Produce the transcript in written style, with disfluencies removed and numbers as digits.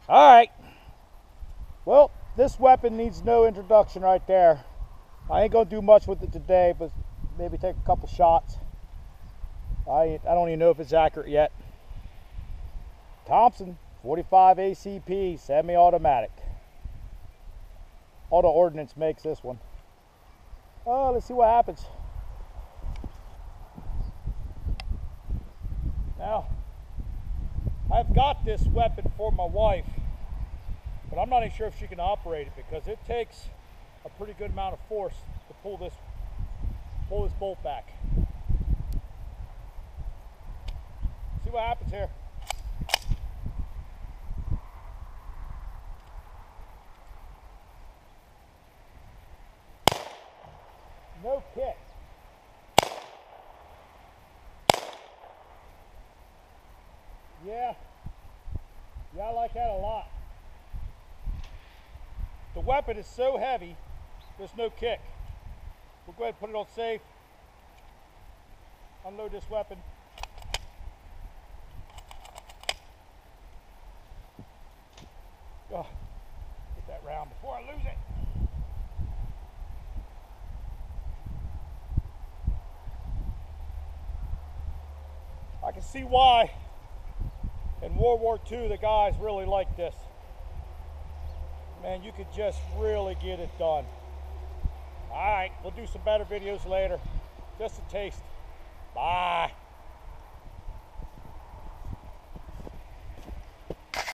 All right. Well, this weapon needs no introduction right there. I ain't gonna do much with it today, but maybe take a couple shots. I don't even know if it's accurate yet. Thompson 45 ACP semi-automatic. Auto Ordnance makes this one. Oh, let's see what happens. Now, I've got this weapon for my wife, but I'm not even sure if she can operate it because it takes a pretty good amount of force to pull this bolt back. See what happens here. No kick. Yeah, I like that a lot. The weapon is so heavy, there's no kick. We'll go ahead and put it on safe. Unload this weapon. Oh, get that round before I lose it. I can see why in World War II the guys really liked this. Man, you could just really get it done. All right, we'll do some better videos later. Just a taste. Bye.